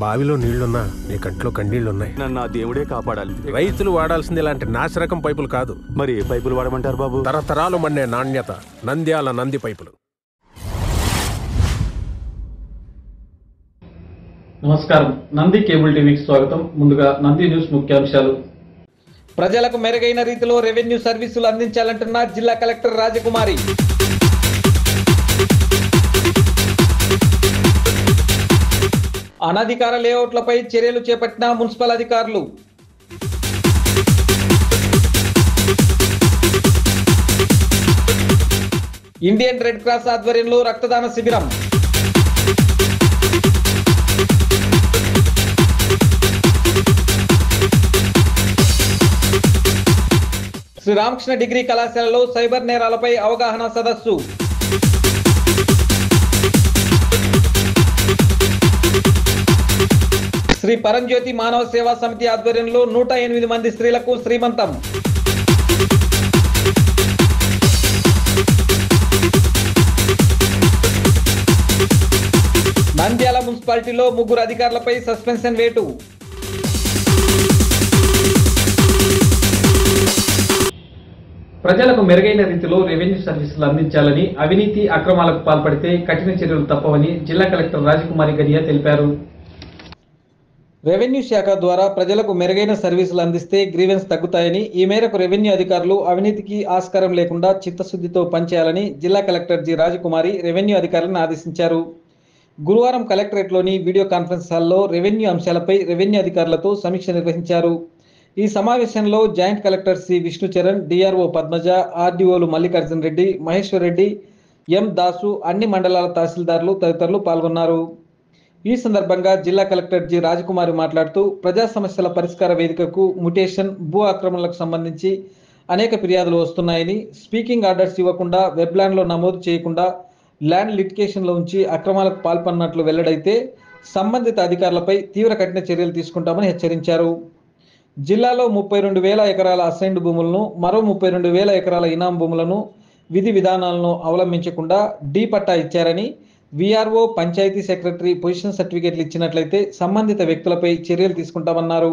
బావిలో నీళ్లున్నా నీ కంట్లో కన్నీళ్లున్నాయి. నన్ను ఆ దేవుడే కాపాడాలి. రైతులు వాడాల్సింది ఇలాంటి నాసిరకం పైపులు కాదు. మరి ఏ పైపులు వాడమంటారు బాబు? తరతరాలు మన్నే నాణ్యత నంద్యాల నంది పైపులు. నమస్కారం, నంది కేబుల్ టీవీకి స్వాగతం. ముందుగా నంది న్యూస్ ముఖ్యాంశాలు. ప్రజలకు మెరుగైన రీతిలో రెవెన్యూ సర్వీసులు అందించాలంటున్న జిల్లా కలెక్టర్ రాజకుమారి. అనధికార లేఅవుట్లపై చర్యలు చేపట్టిన మున్సిపల్ అధికారులు. ఇండియన్ రెడ్ క్రాస్ ఆధ్వర్యంలో రక్తదాన శిబిరం. శ్రీ రామకృష్ణ డిగ్రీ కళాశాలలో సైబర్ నేరాలపై అవగాహన సదస్సు. శ్రీ పరంజ్యోతి మానవ సేవా సమితి ఆధ్వర్యంలో 108 మంది స్త్రీలకు శ్రీమంతం. నంద్యాల మున్సిపాలిటీలో 3 అధికారులపై సస్పెన్షన్ వేటు. ప్రజలకు మెరుగైన రీతిలో రెవెన్యూ సర్వీసులు అందించాలని, అవినీతి అక్రమాలకు పాల్పడితే కఠిన చర్యలు తప్పవని జిల్లా కలెక్టర్ రాజకుమారి గనియా తెలిపారు. రెవెన్యూ శాఖ ద్వారా ప్రజలకు మెరుగైన సర్వీసులు అందిస్తే గ్రీవెన్స్ తగ్గుతాయని, ఈ మేరకు రెవెన్యూ అధికారులు అవినీతికి ఆస్కారం లేకుండా చిత్తశుద్ధితో పనిచేయాలని జిల్లా కలెక్టర్ జి రాజకుమారి రెవెన్యూ అధికారులను ఆదేశించారు. గురువారం కలెక్టరేట్లోని వీడియో కాన్ఫరెన్స్ హాల్లో రెవెన్యూ అంశాలపై రెవెన్యూ అధికారులతో సమీక్ష నిర్వహించారు. ఈ సమావేశంలో joint collector C Vishnucharan, DRO Padmaja, ఆర్డీఓలు మల్లికార్జున రెడ్డి, మహేశ్వర్ రెడ్డి, ఎం దాసు, అన్ని మండలాల తహసీల్దార్లు తదితరులు పాల్గొన్నారు. ఈ సందర్భంగా జిల్లా కలెక్టర్ జి రాజకుమారి మాట్లాడుతూ, ప్రజా సమస్యల పరిష్కార వేదికకు మ్యుటేషన్, భూ ఆక్రమణలకు సంబంధించి అనేక ఫిర్యాదులు వస్తున్నాయని, స్పీకింగ్ ఆర్డర్స్ ఇవ్వకుండా, వెబ్లాండ్లో నమోదు చేయకుండా ల్యాండ్ లిటికేషన్లో ఉంచి అక్రమాలకు పాల్పడినట్లు వెల్లడైతే సంబంధిత అధికారులపై తీవ్ర కఠిన చర్యలు తీసుకుంటామని హెచ్చరించారు. జిల్లాలో 32,000 ఎకరాల అసైన్డ్ భూములను, మరో 32,000 ఎకరాల ఇనాం భూములను విధి విధానాలను అవలంబించకుండా డి పట్టా ఇచ్చారని, విఆర్ఓ, పంచాయతీ సెక్రటరీ పొజిషన్ సర్టిఫికేట్లు ఇచ్చినట్లయితే సంబంధిత వ్యక్తులపై చర్యలు తీసుకుంటామన్నారు.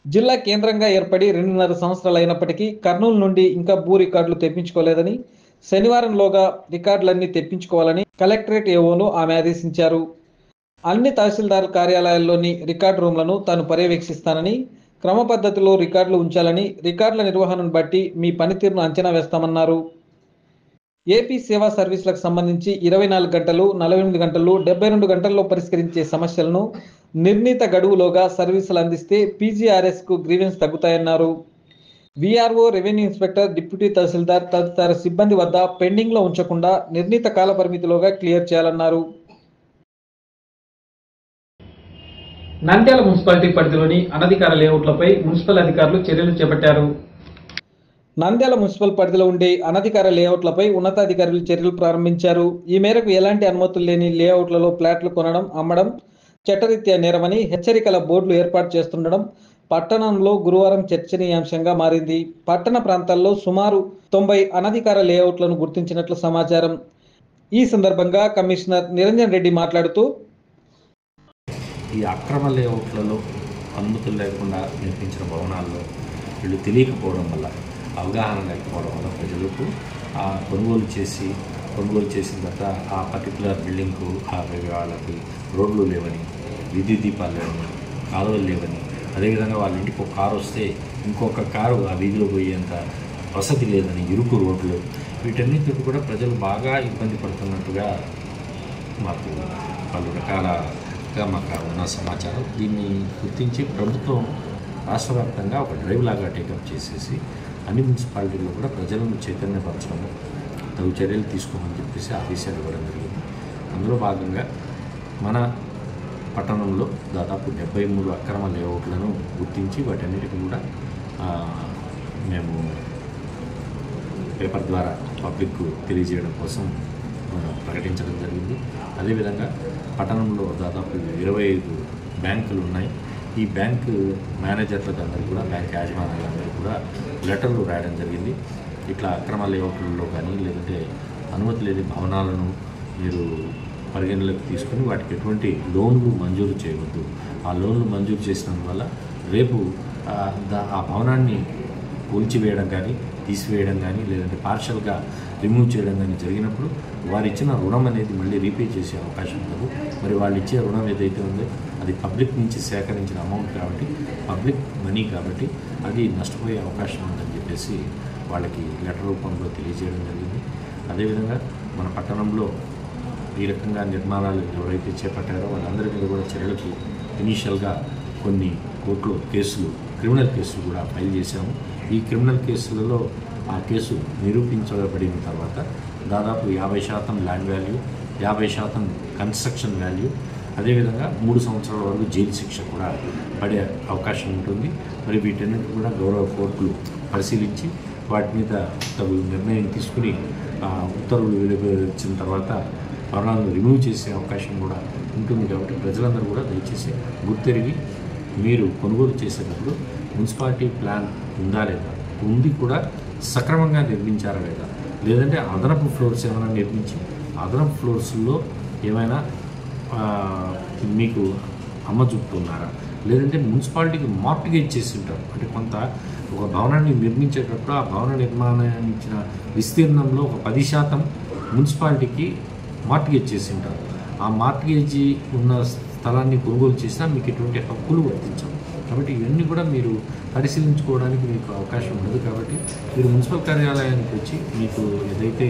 జిల్లా కేంద్రంగా ఏర్పడి 2.5 సంవత్సరాలు అయినప్పటికీ కర్నూలు నుండి ఇంకా భూ రికార్డులు తెప్పించుకోలేదని, శనివారంలోగా రికార్డులన్నీ తెప్పించుకోవాలని కలెక్టరేట్ ఏఓను ఆమె ఆదేశించారు. అన్ని తహసీల్దార్ కార్యాలయాల్లోని రికార్డు రూమ్లను తాను పర్యవేక్షిస్తానని, క్రమ పద్ధతిలో రికార్డులు ఉంచాలని, రికార్డుల నిర్వహణను బట్టి మీ పనితీరును అంచనా వేస్తామన్నారు. ఏపీ సేవా సర్వీసులకు సంబంధించి 24 గంటలు, 48 గంటలు, 72 గంటల్లో పరిష్కరించే సమస్యలను నిర్ణీత గడువులోగా సర్వీసులు అందిస్తే పీజీఆర్ఎస్కు గ్రీవెన్స్ తగ్గుతాయన్నారు. VRO, revenue inspector, deputy tahsildar తదితర సిబ్బంది వద్ద పెండింగ్లో ఉంచకుండా నిర్ణీత కాల పరిమితిలోగా క్లియర్ చేయాలన్నారు. నంద్యాల మున్సిపాలిటీ పరిధిలోని అనధికార లేఅవుట్లపై మున్సిపల్ అధికారులు చర్యలు చేపట్టారు. నంద్యాల మున్సిపల్ పరిధిలో ఉండే అనధికార లేఅవుట్లపై ఉన్నతాధికారులు చర్యలు ప్రారంభించారు. ఈ మేరకు ఎలాంటి అనుమతులు లేని లేఅవుట్లలో ఫ్లాట్లు కొనడం, అమ్మడం చట్టరీత్యా నేరమని హెచ్చరికల బోర్డులు ఏర్పాటు చేస్తుండడం పట్టణంలో గురువారం చర్చనీయాంశంగా మారింది. పట్టణ ప్రాంతాల్లో సుమారు 90 అనధికార లేఅవుట్లను గుర్తించినట్లు సమాచారం. ఈ సందర్భంగా కమిషనర్ నిరంజన్ రెడ్డి మాట్లాడుతూ, ఈ అక్రమ లేఅవుట్లలో అనుమతులు లేకుండా నిర్మించిన భవనాల్లో వీళ్ళు తెలియకపోవడం వల్ల, అవగాహన లేకపోవడం వల్ల ప్రజలకు కొనుగోలు చేసిన తర్వాత ఆ పర్టికులర్ బిల్డింగ్కు వాళ్ళకి రోడ్లు లేవని, విద్యుత్ దీపాలు లేవని, కాలువలు లేవని, అదేవిధంగా వాళ్ళ ఇంటికి ఒక కారు వస్తే ఇంకొక కారు ఆ వీధిలో పోయేంత వసతి లేదని, ఇరుకు రోడ్లు, వీటన్నిటితో కూడా ప్రజలు బాగా ఇబ్బంది పడుతున్నట్టుగా మాకు పలు రకాలుగా మాకు ఉన్న సమాచారం. దీన్ని గుర్తించి ప్రభుత్వం రాష్ట్ర వ్యాప్తంగా ఒక డ్రైవ్ లాగా టేకప్ చేసేసి అన్ని మున్సిపాలిటీల్లో కూడా ప్రజలను చైతన్యపరచడం, తగు చర్యలు తీసుకోమని చెప్పేసి ఆదేశాలు ఇవ్వడం జరిగింది. అందులో భాగంగా మన పట్టణంలో దాదాపు 73 అక్రమ లేఅవుట్లను గుర్తించి వాటన్నిటికీ కూడా మేము పేపర్ ద్వారా పబ్లిక్ తెలియజేయడం కోసం ప్రకటించడం జరిగింది. అదేవిధంగా పట్టణంలో దాదాపు 25 బ్యాంకులు ఉన్నాయి. ఈ బ్యాంకు మేనేజర్లకు అందరికీ కూడా, బ్యాంక్ యాజమాన్యాలందరికీ కూడా లెటర్లు రాయడం జరిగింది. ఇట్లా అక్రమ లేఅవుట్లలో కానీ లేదంటే అనుమతి లేని భవనాలను మీరు పరిగణలోకి తీసుకుని వాటికి ఎటువంటి లోన్లు మంజూరు చేయవద్దు. ఆ లోన్లు మంజూరు చేసినందువల్ల రేపు ఆ భవనాన్ని కూల్చివేయడం కానీ, తీసివేయడం కానీ, లేదంటే పార్షల్గా రిమూవ్ చేయడం కానీ జరిగినప్పుడు వారు ఇచ్చిన రుణం అనేది మళ్ళీ రీపే చేసే అవకాశం ఉండదు. మరి వాళ్ళు ఇచ్చే రుణం ఏదైతే ఉందో అది పబ్లిక్ నుంచి సేకరించిన అమౌంట్ కాబట్టి, పబ్లిక్ మనీ కాబట్టి అది నష్టపోయే అవకాశం ఉందని చెప్పేసి వాళ్ళకి లెటర్ రూపంలో తెలియజేయడం జరిగింది. అదేవిధంగా మన పట్టణంలో ఈ రకంగా నిర్మాణాలు ఎవరైతే చేపట్టారో వాళ్ళందరి మీద కూడా చర్యలకు ఇనీషియల్గా కొన్ని కోర్టులో కేసులు, క్రిమినల్ కేసులు కూడా ఫైల్ చేశాము. ఈ క్రిమినల్ కేసులలో ఆ కేసు నిరూపించబడిన తర్వాత దాదాపు 50% ల్యాండ్ వాల్యూ, 50% కన్స్ట్రక్షన్ వాల్యూ, అదేవిధంగా 3 సంవత్సరాల వరకు జైలు శిక్ష కూడా పడే అవకాశం ఉంటుంది. మరి వీటన్నిటి కూడా గౌరవ కోర్టులు పరిశీలించి వాటి మీద తగు నిర్ణయం తీసుకుని ఉత్తర్వులు వెలువరించిన తర్వాత భవనాలను రిమూవ్ చేసే అవకాశం కూడా ఉంటుంది. కాబట్టి ప్రజలందరూ కూడా దయచేసి గుర్తెరిగి మీరు కొనుగోలు చేసేటప్పుడు మున్సిపాలిటీ ప్లాన్ ఉందా లేదా, ఉండి కూడా సక్రమంగా నిర్మించారా లేదా, లేదంటే అదనపు ఫ్లోర్స్ ఏమైనా నిర్మించి అదనపు ఫ్లోర్స్లో ఏమైనా మీకు అమ్మజుపుతున్నారా, లేదంటే మున్సిపాలిటీకి మార్టిగేజ్ చేసి ఉంటారు. అంటే కొంత ఒక భవనాన్ని నిర్మించేటప్పుడు ఆ భవన నిర్మాణించిన విస్తీర్ణంలో ఒక 10% మున్సిపాలిటీకి మార్టిగేజ్ చేసి ఉంటారు. ఆ మార్టిగేజీ ఉన్న స్థలాన్ని కొనుగోలు చేసినా మీకు ఎటువంటి హక్కులు వర్తించవు. కాబట్టి ఇవన్నీ కూడా మీరు పరిశీలించుకోవడానికి మీకు అవకాశం ఉండదు. కాబట్టి మీరు మున్సిపల్ కార్యాలయానికి వచ్చి మీకు ఏదైతే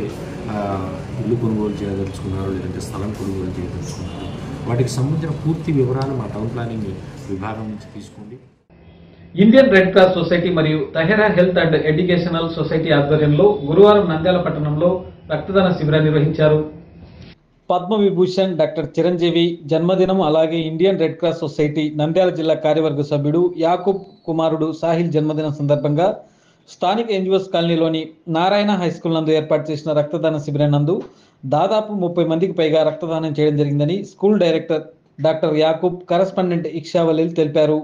ఇల్లు కొనుగోలు చేయదలుచుకున్నారో, లేదంటే స్థలం కొనుగోలు చేయదలుచుకున్నారో వాటికి సంబంధించిన పూర్తి వివరాలు మా టౌన్ ప్లానింగ్ విభాగం నుంచి తీసుకోండి. ఇండియన్ రెడ్ క్రాస్ సొసైటీ మరియు తహెరా హెల్త్ అండ్ ఎడ్యుకేషనల్ సొసైటీ ఆధ్వర్యంలో గురువారం నంద్యాల పట్టణంలో రక్తదాన శిబిరాన్ని నిర్వహించారు. పద్మవిభూషణ్ డాక్టర్ చిరంజీవి జన్మదినం, అలాగే Indian red cross society Nandyal జిల్లా కార్యవర్గ సభ్యుడు యాకూబ్ కుమారుడు సాహిల్ జన్మదినం సందర్భంగా స్థానిక ఎన్జిఓస్ కాలనీలోని నారాయణ హై స్కూల్ నందు ఏర్పాటు చేసిన రక్తదాన శిబిరం నందు దాదాపు 30 మందికి పైగా రక్తదానం చేయడం జరిగిందని school director doctor Yakub, correspondent ఇక్షావలీలు తెలిపారు.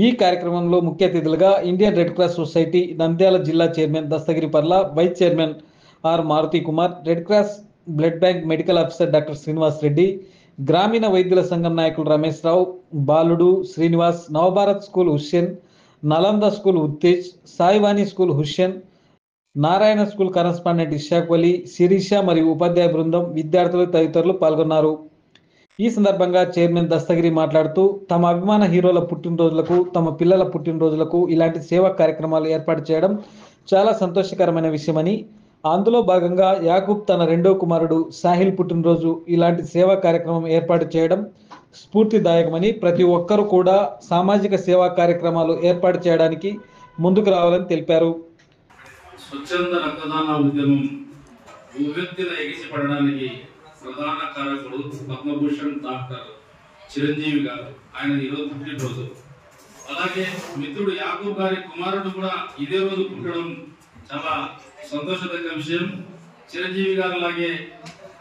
ఈ కార్యక్రమంలో ముఖ్య అతిథులుగా Indian red cross society Nandyal జిల్లా chairman Dastagiri Parla, vice chairman R Maruthi Kumar, red cross blood bank medical officer doctor Srinivas Reddy, గ్రామీణ వైద్యుల సంఘం నాయకులు రమేష్ రావు, బాలుడు, Srinivas, Navabharat school Hussain, Nalanda school Uttej, Saivani school Hussain, Narayana school correspondent Ishaq Wali, Sirisha మరియు ఉపాధ్యాయ బృందం, విద్యార్థులు తదితరులు పాల్గొన్నారు. ఈ సందర్భంగా చైర్మన్ దస్తగిరి మాట్లాడుతూ తమ అభిమాన హీరోల పుట్టినరోజులకు, తమ పిల్లల పుట్టినరోజులకు ఇలాంటి సేవా కార్యక్రమాలు ఏర్పాటు చేయడం చాలా సంతోషకరమైన విషయమని, అందులో భాగంగా యాకూబ్ తన రెండో కుమారుడు సాహిల్ పుట్టినరోజు ఇలాంటి సేవా కార్యక్రమం ఏర్పాటు చేయడం స్ఫూర్తిదాయకమని, ప్రతి ఒక్కరూ కూడా సామాజిక సేవా కార్యక్రమాలు ఏర్పాటు చేయడానికి ముందుకు రావాలని తెలిపారు. స్వచ్ఛంద రక్తదాన ఉద్యమం ఉవ్వెత్తున ఎగిసిపడడానికి ప్రధాన కారకుడు పద్మభూషణ్ డాక్టర్ చిరంజీవి గారు. ఆయన ఈరోజు పుట్టినరోజు. అలాగే మిత్రుడు యాకూబ్ గారి కుమారుడు కూడా ఇదే రోజు పుట్టడం చాలా సంతోషదగ్గ విషయం. చిరంజీవి గారు అలాగే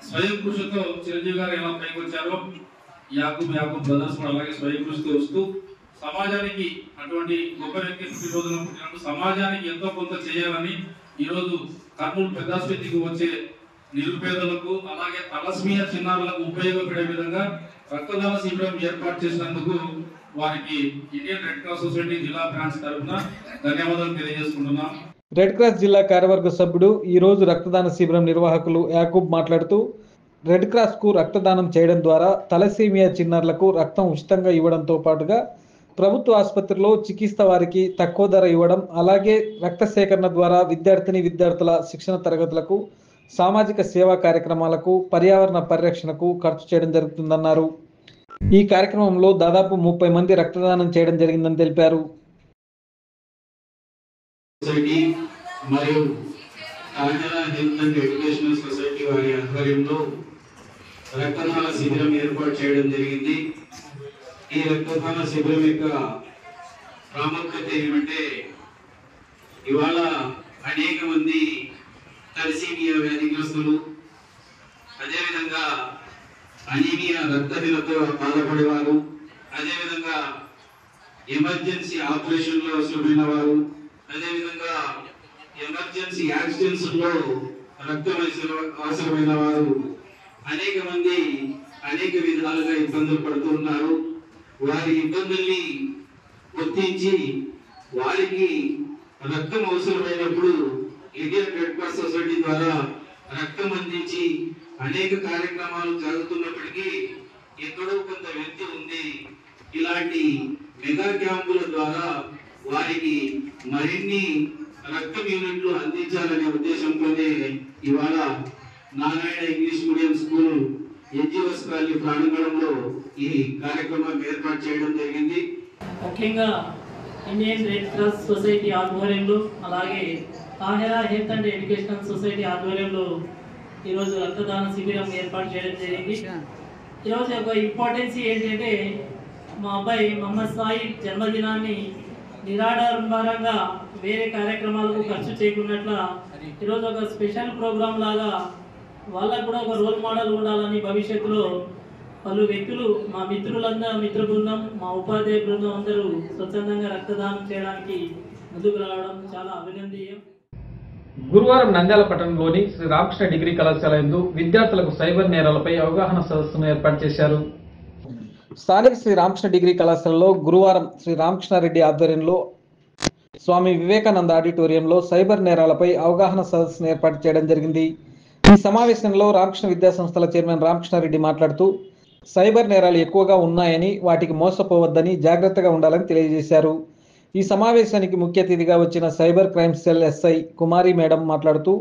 స్వయం కృషితో చిరంజీవి గారు ఎలా పైకి వచ్చారో యాకూబ్ బ్రదర్స్ కూడా అలాగే స్వయం కృషితో వస్తూ సమాజానికి అటువంటి గొప్ప వ్యక్తి పుట్టినరోజున పుట్టినప్పుడు సమాజానికి ఎంతో కొంత చేయాలని ఈరోజు కర్నూలు పెద్దాస్పత్రికి వచ్చే నిరుపేదలకు అలాగే తలస్మియా చిన్నారులకు ఉపయోగపడే విధంగా రక్తదాన శిబిరం ఏర్పాటు చేసినందుకు వారికి ఇండియన్ రెడ్ క్రాస్ సొసైటీ జిల్లా బ్రాంచ్ తరఫున ధన్యవాదాలు తెలియజేసుకుంటున్నాం. రెడ్ క్రాస్ జిల్లా కార్యవర్గ సభ్యుడు, ఈ రోజు రక్తదాన శిబిరం నిర్వాహకులు యాకూబ్ మాట్లాడుతూ రెడ్ క్రాస్ కు రక్తదానం చేయడం ద్వారా తలసేమియా చిన్నారులకు రక్తం ఉచితంగా ఇవ్వడంతో పాటుగా ప్రభుత్వ ఆసుపత్రిలో చికిత్స వారికి తక్కువ ధర ఇవ్వడం, అలాగే రక్త సేకరణ ద్వారా విద్యార్థుల శిక్షణ తరగతులకు, సామాజిక సేవా కార్యక్రమాలకు, పర్యావరణ పరిరక్షణకు ఖర్చు చేయడం జరుగుతుందన్నారు. ఈ కార్యక్రమంలో దాదాపు 30 మంది రక్తదానం చేయడం జరిగిందని తెలిపారు. సొసైటీ మరియు తహెరా హెల్త్ అండ్ ఎడ్యుకేషనల్ సొసైటీ వారి ఆధ్వర్యంలో రక్తదాన శిబిరం ఏర్పాటు చేయడం జరిగింది. ఈ రక్తదాన శిబిరం యొక్క ప్రాముఖ్యత ఏమంటే ఇవాళ అనేక మంది తలసేమియా వ్యాధిగ్రస్తులు, అదేవిధంగా అనీమియా రక్తహీనతో బాధపడేవారు, అదేవిధంగా ఎమర్జెన్సీ ఆపరేషన్లో అవసరమైన వారు, అదేవిధంగా ఎమర్జెన్సీ యాక్సిడెంట్స్ లో రక్తం అవసరమైన వారు అనేక మంది అనేక విధాలుగా ఇబ్బందులు పడుతున్నారు. వారి ఇబ్బందుల్ని గుర్తించి వారికి రక్తం అవసరమైనప్పుడు ఇండియన్ రెడ్ క్రాస్ సొసైటీ ద్వారా రక్తం అందించి అనేక కార్యక్రమాలు జరుగుతున్నప్పటికీ ఎక్కడో కొంత వ్యక్తి ఉంది. ఇలాంటి మెగా క్యాంపుల ద్వారా వారికి మరిన్ని రక్తం యూనిట్లు అందించాలనే ఉద్దేశంతోనే ఇవాళ Narayana English medium school NGOs colony ప్రాంగణంలో ఈ కార్యక్రమం ఏర్పాటు చేయడం జరిగింది. ముఖ్యంగా ఇండియన్ రెడ్ క్రాస్ సొసైటీ ఆధ్వర్యంలో అలాగే Tahera health and educational society ఆధ్వర్యంలో ఈరోజు రక్తదాన శిబిరం ఏర్పాటు చేయడం జరిగింది. ఈరోజు ఒక ఇంపార్టెన్స్ ఏంటంటే మా అబ్బాయి మహమ్మద్ సాయి జన్మదినాన్ని నిరాడంబరంగా వేరే కార్యక్రమాలకు ఖర్చు చేయకున్నట్ల ఈరోజు ఒక స్పెషల్ ప్రోగ్రామ్ లాగా వాళ్ళకు కూడా ఒక రోల్ మోడల్ ఉండాలని భవిష్యత్తులో పలు వ్యక్తులు మా మిత్ర బృందం మా ఉపాధ్యాయ బృందం అందరూ స్వచ్ఛందంగా రక్తదానం చేయడానికి ముందుకు రావడం చాలా అభినందనీయం. గురువారం నంద్యాల పట్టణంలోని శ్రీ రామకృష్ణ డిగ్రీ కళాశాల యందు విద్యార్థులకు సైబర్ నేరాలపై అవగాహన సదస్సును ఏర్పాటు చేశారు. స్థానిక శ్రీ రామకృష్ణ డిగ్రీ కళాశాలలో గురువారం శ్రీ రామకృష్ణారెడ్డి ఆధ్వర్యంలో స్వామి వివేకానంద ఆడిటోరియంలో సైబర్ నేరాలపై అవగాహన సదస్సును ఏర్పాటు చేయడం జరిగింది. ఈ సమావేశంలో రామకృష్ణ విద్యా సంస్థల చైర్మన్ రామకృష్ణారెడ్డి మాట్లాడుతూ సైబర్ నేరాలు ఎక్కువగా ఉన్నాయని వాటికి మోసపోవద్దని జాగ్రత్తగా ఉండాలని తెలియజేశారు. ఈ సమావేశానికి ముఖ్య అతిథిగా వచ్చిన సైబర్ క్రైమ్ సెల్ ఎస్ఐ కుమారి మేడం మాట్లాడుతూ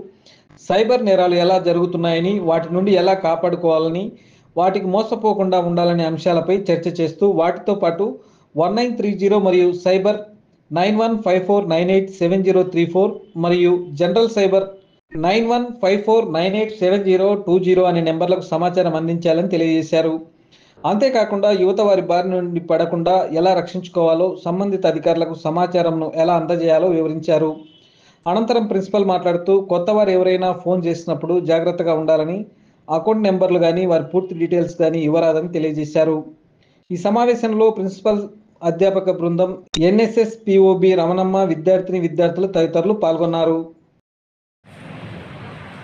సైబర్ నేరాలు ఎలా జరుగుతున్నాయని వాటి నుండి ఎలా కాపాడుకోవాలని వాటికి మోసపోకుండా ఉండాలనే అంశాలపై చర్చ చేస్తూ వాటితో పాటు 1930 మరియు సైబర్ 9154987034 మరియు జనరల్ సైబర్ 9154987020 అనే నెంబర్లకు సమాచారం అందించాలని తెలియజేశారు. అంతేకాకుండా యువత వారి బారి నుండి పడకుండా ఎలా రక్షించుకోవాలో సంబంధిత అధికారులకు సమాచారంను ఎలా అందజేయాలో వివరించారు. అనంతరం ప్రిన్సిపల్ మాట్లాడుతూ కొత్త వారు ఎవరైనా ఫోన్ చేసినప్పుడు జాగ్రత్తగా ఉండాలని అకౌంట్ నెంబర్లు కానీ వారి పూర్తి డీటెయిల్స్ కానీ ఇవ్వరాదని తెలియజేశారు. ఈ సమావేశంలో ప్రిన్సిపల్ అధ్యాపక బృందం ఎన్ఎస్ఎస్ పిఓబి రమణమ్మ విద్యార్థులు తదితరులు పాల్గొన్నారు.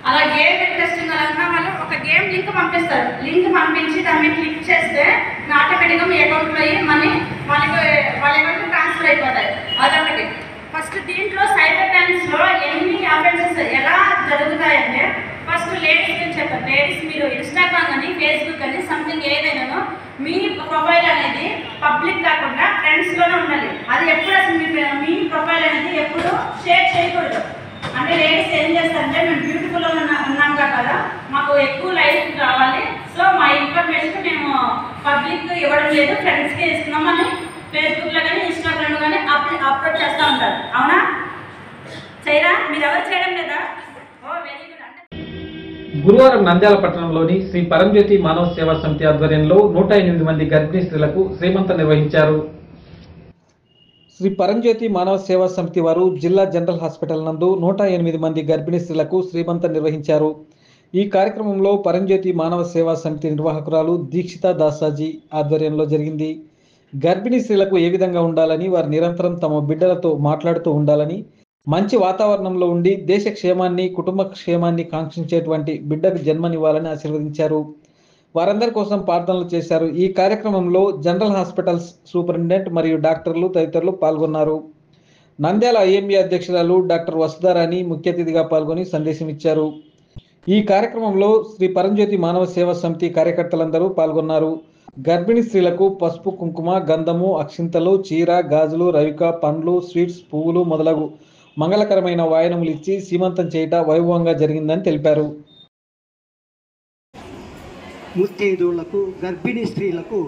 అలా గేమ్ ఇంట్రెస్టింగ్ అలా వాళ్ళు ఒక గేమ్ లింక్ పంపిస్తారు. లింక్ పంపించి దాన్ని క్లిక్ చేస్తే ఆటోమేటిక్గా మీ అకౌంట్లో మనీ వాళ్ళ అకౌంట్కి ట్రాన్స్ఫర్ అయిపోతాయి ఆటోమేటిక్. ఫస్ట్ దీంట్లో సైబర్ క్రైమ్స్లో ఎన్ని అఫెన్సెస్ ఎలా జరుగుతాయంటే ఫస్ట్ లేడీస్ గురించి చెప్తారు. లేడీస్ మీరు ఇన్స్టాగ్రామ్ కానీ ఫేస్బుక్ కానీ సంథింగ్ ఏదైనా మీ ప్రొఫైల్ అనేది పబ్లిక్ కాకుండా ఫ్రెండ్స్లోనే ఉండాలి. అది ఎప్పుడు అసలు మీ ప్రొఫైల్ అనేది ఎప్పుడు షేర్ చేయకూడదు. అంటే లేడీస్ ఏం చేస్తారంటే మేము బ్యూటిఫుల్గా ఉన్నాం కదా, మాకు ఎక్కువ లైఫ్ కావాలి, సో మా ఇన్ఫర్మేషన్ మేము పబ్లిక్ ఇవ్వడం లేదు, ఫ్రెండ్స్కి ఇస్తున్నామని ఫేస్బుక్లో కానీ ఇన్స్టాగ్రామ్లో కానీ అప్లోడ్ చేస్తూ ఉంటారు. అవునా? చేయరా? మీరు ఎవరు చేయడం లేదా? ఓ వెరీ గుడ్. గురువారం నంద్యాల పట్టణంలోని శ్రీ పరంజ్యోతి మానవ సేవా సమితి ఆధ్వర్యంలో 108 మంది గర్భిణీ స్త్రీలకు శ్రీమంతం నిర్వహించారు. శ్రీ పరంజ్యోతి మానవ సేవా సమితి వారు జిల్లా జనరల్ హాస్పిటల్ నందు 108 మంది గర్భిణీ స్త్రీలకు శ్రీమంతం నిర్వహించారు. ఈ కార్యక్రమంలో పరంజ్యోతి మానవ సేవా సమితి నిర్వాహకురాలు దీక్షిత దాసాజీ ఆధ్వర్యంలో జరిగింది. గర్భిణీ స్త్రీలకు ఏ విధంగా ఉండాలని, వారు నిరంతరం తమ బిడ్డలతో మాట్లాడుతూ ఉండాలని, మంచి వాతావరణంలో ఉండి దేశ క్షేమాన్ని కుటుంబ క్షేమాన్ని కాంక్షించేటువంటి బిడ్డకు జన్మనివ్వాలని ఆశీర్వదించారు. వారందరి కోసం ప్రార్థనలు చేశారు. ఈ కార్యక్రమంలో జనరల్ హాస్పిటల్స్ సూపరింటెండెంట్ మరియు డాక్టర్లు తదితరులు పాల్గొన్నారు. నంద్యాల ఐఎంఏ అధ్యక్షురాలు డాక్టర్ వసుధారాణి ముఖ్య అతిథిగా పాల్గొని సందేశం ఇచ్చారు. ఈ కార్యక్రమంలో శ్రీ పరంజ్యోతి మానవ సేవా సమితి కార్యకర్తలందరూ పాల్గొన్నారు. గర్భిణీ స్త్రీలకు పసుపు, కుంకుమ, గంధము, అక్షింతలు, చీర, గాజులు, రవిక, పండ్లు, స్వీట్స్, పువ్వులు మొదలగు మంగళకరమైన వాయనములు ఇచ్చి సీమంతం చేయట వైభవంగా జరిగిందని తెలిపారు. ముత్తైదువులకు గర్భిణీ స్త్రీలకు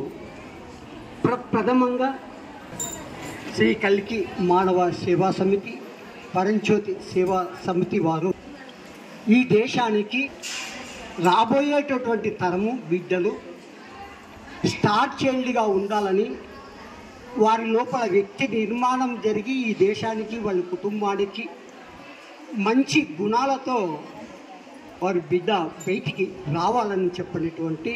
ప్రథమంగా శ్రీ కల్కి మానవ సేవా సమితి, పరంజ్యోతి సేవా సమితి వారు ఈ దేశానికి రాబోయేటటువంటి తరము బిడ్డలు స్టార్ చైల్డ్గా ఉండాలని, వారి లోపల వ్యక్తి నిర్మాణం జరిగి ఈ దేశానికి వాళ్ళ కుటుంబానికి మంచి గుణాలతో వారి బిడ్డ బయటికి రావాలని చెప్పినటువంటి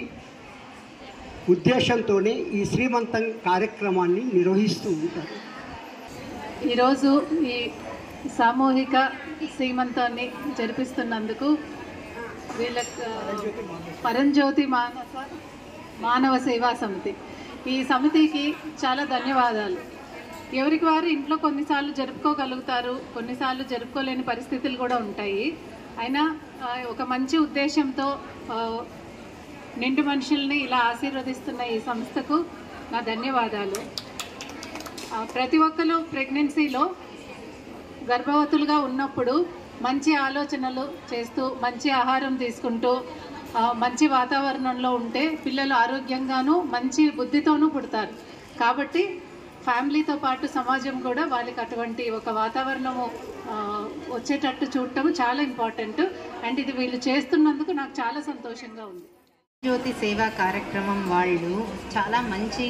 ఉద్దేశంతోనే ఈ శ్రీమంతం కార్యక్రమాన్ని నిర్వహిస్తూ ఉంటారు. ఈరోజు ఈ సామూహిక శ్రీమంతాన్ని జరిపిస్తున్నందుకు వీళ్ళ పరంజ్యోతి మానస మానవ సేవా సమితి. ఈ సమితికి చాలా ధన్యవాదాలు. ఎవరికి వారు ఇంట్లో కొన్నిసార్లు జరుపుకోగలుగుతారు, కొన్నిసార్లు జరుపుకోలేని పరిస్థితులు కూడా ఉంటాయి. అయినా ఒక మంచి ఉద్దేశంతో నిండు మనుషుల్ని ఇలా ఆశీర్వదిస్తున్న ఈ సంస్థకు నా ధన్యవాదాలు. ప్రతి ఒక్కరు ప్రెగ్నెన్సీలో గర్భవతులుగా ఉన్నప్పుడు మంచి ఆలోచనలు చేస్తూ, మంచి ఆహారం తీసుకుంటూ, మంచి వాతావరణంలో ఉంటే పిల్లలు ఆరోగ్యంగాను మంచి బుద్ధితోనూ పుడతారు. కాబట్టి ఫ్యామిలీతో పాటు సమాజం కూడా వాళ్ళకి అటువంటి ఒక వాతావరణము వచ్చేటట్టు చూడటం చాలా ఇంపార్టెంట్. అండ్ ఇది వీళ్ళు చేస్తున్నందుకు నాకు చాలా సంతోషంగా ఉంది. జ్యోతి సేవా కార్యక్రమం వాళ్ళు చాలా మంచి,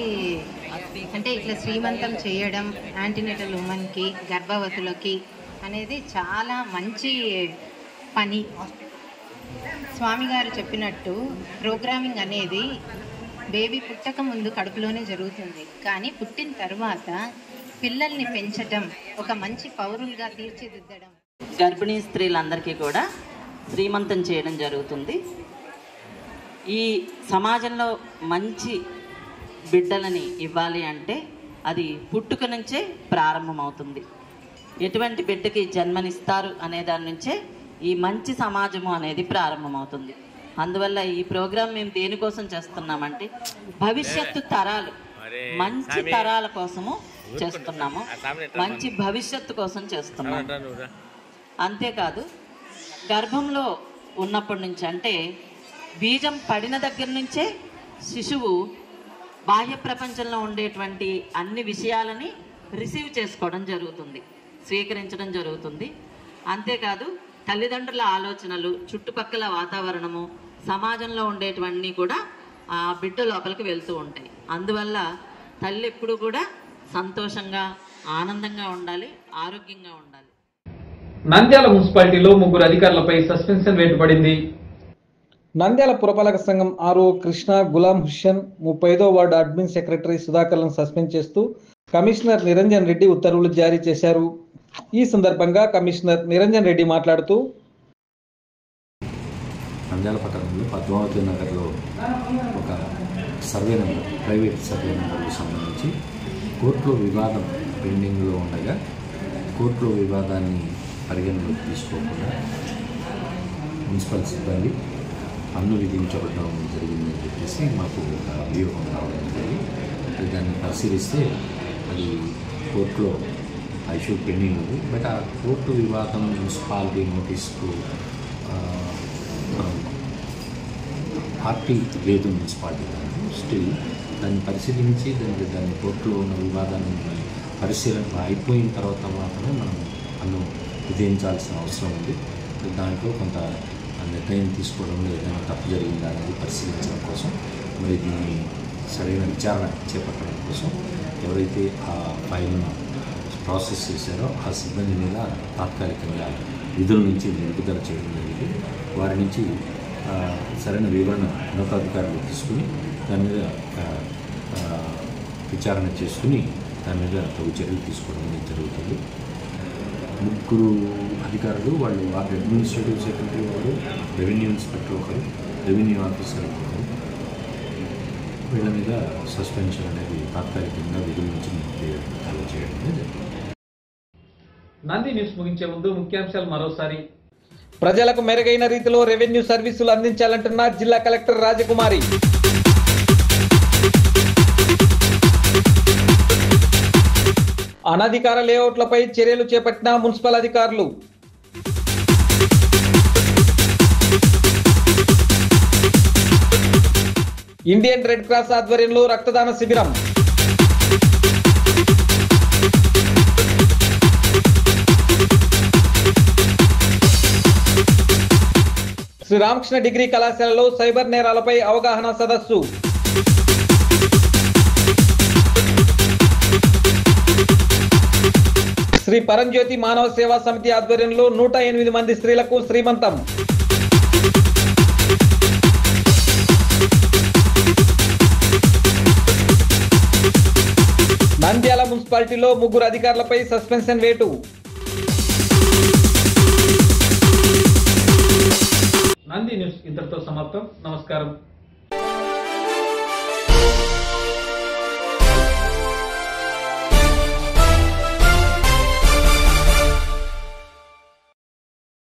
అంటే ఇట్లా శ్రీమంతం చేయడం యాంటీనేటల్ ఉమెన్కి, గర్భవతులకి అనేది చాలా మంచి పని. స్వామి గారు చెప్పినట్టు ప్రోగ్రామింగ్ అనేది బేబీ పుట్టక ముందు కడుపులోనే జరుగుతుంది, కానీ పుట్టిన తర్వాత పిల్లల్ని పెంచడం, ఒక మంచి పౌరులుగా తీర్చిదిద్దడం. గర్భిణీ స్త్రీలందరికీ కూడా శ్రీమంతం చేయడం జరుగుతుంది. ఈ సమాజంలో మంచి బిడ్డలని ఇవ్వాలి అంటే అది పుట్టుక నుంచే ప్రారంభమవుతుంది. ఎటువంటి బిడ్డకి జన్మనిస్తారు అనే దాని నుంచే ఈ మంచి సమాజము అనేది ప్రారంభమవుతుంది. అందువల్ల ఈ ప్రోగ్రాం మేము దేనికోసం చేస్తున్నామంటే భవిష్యత్తు తరాలు, మంచి తరాల కోసము చేస్తున్నాము, మంచి భవిష్యత్తు కోసం చేస్తున్నాము. అంతేకాదు గర్భంలో ఉన్నప్పటి నుంచి, అంటే బీజం పడిన దగ్గర నుంచే శిశువు బాహ్య ప్రపంచంలో ఉండేటువంటి అన్ని విషయాలని రిసీవ్ చేసుకోవడం జరుగుతుంది, స్వీకరించడం జరుగుతుంది. అంతేకాదు తల్లిదండ్రుల ఆలోచనలు, చుట్టుపక్కల వాతావరణము, సమాజంలో ఉండేటివన్నీ కూడా ఆ బిడ్డ లోపలికి వెళ్తూ ఉంటాయి. అందువల్ల తల్లి ఎప్పుడు కూడా సంతోషంగా, ఆనందంగా ఉండాలి, ఆరోగ్యంగా ఉండాలి. నంద్యాల మున్సిపాలిటీలో 3 అధికారులపై సస్పెన్షన్ వేటు పడింది. నంద్యాల పురపాలక సంఘం ఆర్ఓ కృష్ణ గులాం హుస్సేన్, 35వ వార్డు అడ్మిన్ సెక్రటరీ సుధాకర్లను సస్పెండ్ చేస్తూ కమిషనర్ నిరంజన్ రెడ్డి ఉత్తర్వులు జారీ చేశారు. ఈ సందర్భంగా కమిషనర్ నిరంజన్ రెడ్డి మాట్లాడుతూ, నంద్యాల పట్టణంలో పద్మావతి నగర్లో ఒక సర్వే నెంబర్, ప్రైవేట్ సర్వే నెంబర్కు సంబంధించి కోర్టులో వివాదం పెండింగ్లో ఉండగా కోర్టులో వివాదాన్ని పరిగణలోకి తీసుకోకుండా మున్సిపల్ సిబ్బంది పన్ను విధించబడడం జరిగిందని చెప్పేసి మాకు ఒక అభియోగం రావడం జరిగింది. దాన్ని పరిశీలిస్తే అది కోర్టులో ఇష్యూ పెండింగ్ ఉంది. బట్ ఆ కోర్టు వివాదం మున్సిపాలిటీ నోటీస్కు పార్టీ లేదు మున్సిపాలిటీ దాన్ని. స్టిల్ దాన్ని పరిశీలించి దాన్ని కోర్టులో ఉన్న వివాదాన్ని పరిశీలన అయిపోయిన తర్వాత మాత్రమే మనం పన్ను విధించాల్సిన అవసరం ఉంది. దాంట్లో కొంత నిర్ణయం తీసుకోవడంలో ఏదైనా తప్పు జరిగిందా అనేది పరిశీలించడం కోసం, మరి దీన్ని సరైన విచారణ చేపట్టడం కోసం ఎవరైతే ఆ ఫైల్ను ప్రాసెస్ చేశారో ఆ సిబ్బంది మీద తాత్కాలికంగా విధుల నుంచి నిలుపుదల చేయడం జరిగింది. వారి నుంచి సరైన వివరణ ఉన్నతాధికారులు తీసుకుని దాని మీద విచారణ చేసుకుని దాని మీద తగు చర్యలు తీసుకోవడం అనేది జరుగుతుంది. 3 అధికారులు, వాళ్ళు వారి అడ్మినిస్ట్రేటివ్ సెక్రటరీ ఒకరు, రెవెన్యూ ఇన్స్పెక్టర్ ఒకరు, రెవెన్యూ ఆఫీసర్ ఒకరు, వీళ్ళ మీద సస్పెన్షన్ అనేది తాత్కాలికంగా విధుల నుంచి నిలుపుదల చేయడం అనేది జరుగుతుంది. నంది న్యూస్ ముగించే ముందు ముఖ్యాంశాలు మరోసారి. ప్రజలకు మెరుగైన రీతిలో రెవెన్యూ సర్వీసులు అందించాలంటున్న జిల్లా కలెక్టర్ రాజకుమారి. అనధికార లేఅవుట్లపై చర్యలు చేపట్టిన మున్సిపల్ అధికారులు. ఇండియన్ రెడ్ క్రాస్ ఆధ్వర్యంలో రక్తదాన శిబిరం. శ్రీ రామకృష్ణ డిగ్రీ కళాశాలలో సైబర్ నేరాలపై అవగాహన సదస్సు. శ్రీ పరంజ్యోతి మానవ సేవా సమితి ఆధ్వర్యంలో 108 మంది స్త్రీలకు శ్రీమంతం. నంద్యాల మున్సిపాలిటీలో 3 అధికారులపై సస్పెన్షన్ వేటు. నంది న్యూస్ ఇంతటితో సమాప్తం. నమస్కారం.